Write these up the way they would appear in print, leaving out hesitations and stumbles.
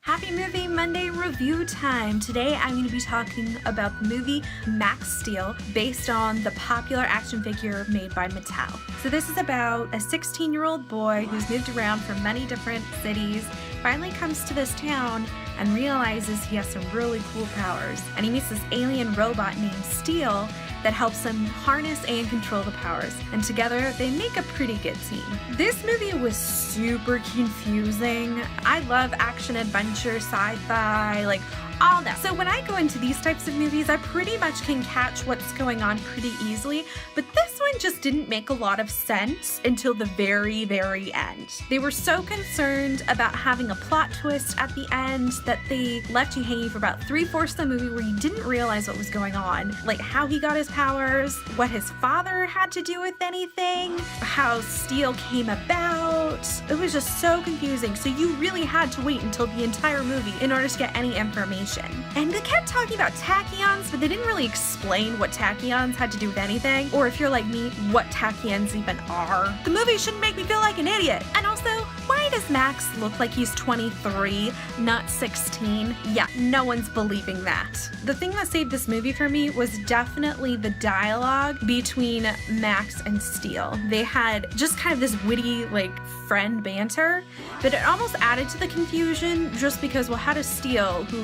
Happy Movie Monday review time! Today I'm going to be talking about the movie Max Steel, based on the popular action figure made by Mattel. So this is about a 16-year-old boy who's moved around from many different cities, finally comes to this town and realizes he has some really cool powers. And he meets this alien robot named Steel that helps him harness and control the powers. And together they make a pretty good team. This movie was super confusing. I love action, adventure, sci-fi, like all that. So when I go into these types of movies, I pretty much can catch what's going on pretty easily, but this one just didn't make a lot of sense until the very, very end. They were so concerned about having a plot twist at the end that they left you hanging for about 3/4 of the movie where you didn't realize what was going on, like how he got his powers, what his father had to do with anything, how Steel came about. It was just so confusing, so you really had to wait until the entire movie in order to get any information. And they kept talking about tachyons, but they didn't really explain what tachyons had to do with anything, or if you're like me, what tachyons even are. The movie shouldn't make me feel like an idiot. And also, why does Max look like he's 23, not 16? Yeah, no one's believing that. The thing that saved this movie for me was definitely the dialogue between Max and Steel. They had just kind of this witty, like, friend banter, but it almost added to the confusion just because, well, how does Steel, who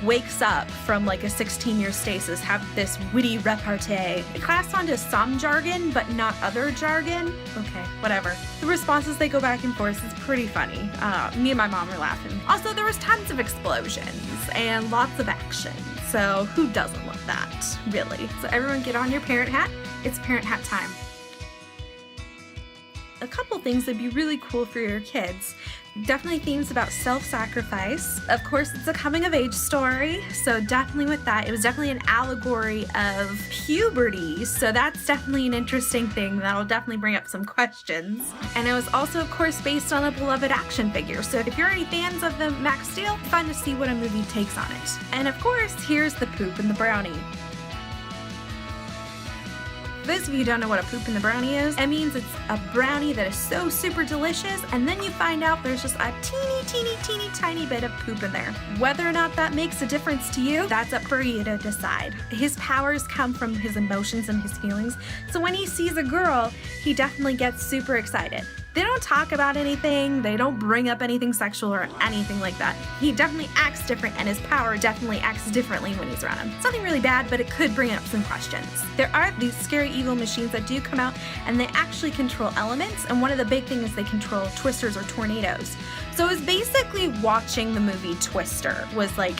wakes up from like a 16-year stasis, have this witty repartee? It classed onto some jargon, but not other jargon. Okay, whatever. The responses they go back and forth is pretty funny. Me and my mom were laughing. Also, there was tons of explosions and lots of action. So who doesn't love that, really? So everyone get on your parent hat. It's parent hat time. A couple things that'd be really cool for your kids. Definitely themes about self-sacrifice. Of course, it's a coming-of-age story, so definitely with that. It was definitely an allegory of puberty, so that's definitely an interesting thing that'll definitely bring up some questions. And it was also, of course, based on a beloved action figure, so if you're any fans of the Max Steel, fun to see what a movie takes on it. And of course, here's the poop and the brownie. For those of you who don't know what a poop in the brownie is, it means it's a brownie that is so super delicious, and then you find out there's just a teeny tiny bit of poop in there. Whether or not that makes a difference to you, that's up for you to decide. His powers come from his emotions and his feelings, so when he sees a girl, he definitely gets super excited. They don't talk about anything, they don't bring up anything sexual or anything like that. He definitely acts different, and his power definitely acts differently when he's around him. It's nothing really bad, but it could bring up some questions. There are these scary evil machines that do come out, and they actually control elements, and one of the big things is they control twisters or tornadoes. So it was basically watching the movie Twister was like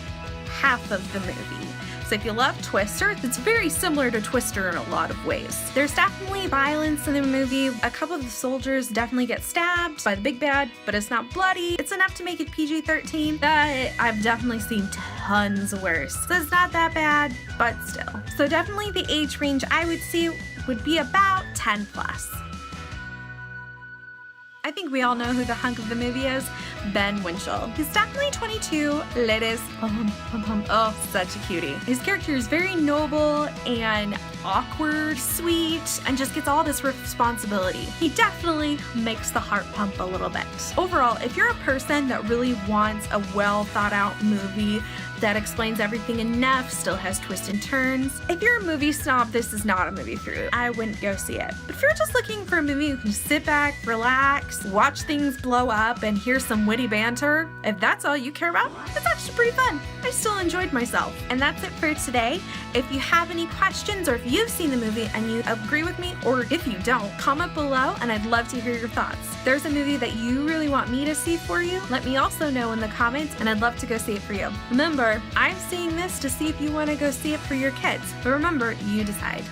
half of the movie. So if you love Twister, it's very similar to Twister in a lot of ways. There's definitely violence in the movie. A couple of the soldiers definitely get stabbed by the big bad, but it's not bloody. It's enough to make it PG-13, but I've definitely seen tons worse. So it's not that bad, but still. So definitely the age range I would see would be about 10 plus. I think we all know who the hunk of the movie is, Ben Winchell. He's definitely 22, ladies. Oh, such a cutie. His character is very noble and awkward, sweet, and just gets all this responsibility. He definitely makes the heart pump a little bit. Overall, if you're a person that really wants a well thought out movie that explains everything enough, still has twists and turns, if you're a movie snob, this is not a movie for you. I wouldn't go see it. But if you're just looking for a movie you can sit back, relax, watch things blow up, and hear some witty banter, if that's all you care about, it's actually pretty fun. I still enjoyed myself. And that's it for today. If you have any questions, or if you've seen the movie and you agree with me, or if you don't, comment below and I'd love to hear your thoughts. If there's a movie that you really want me to see for you, let me also know in the comments and I'd love to go see it for you. Remember, I'm seeing this to see if you want to go see it for your kids. But remember, you decide.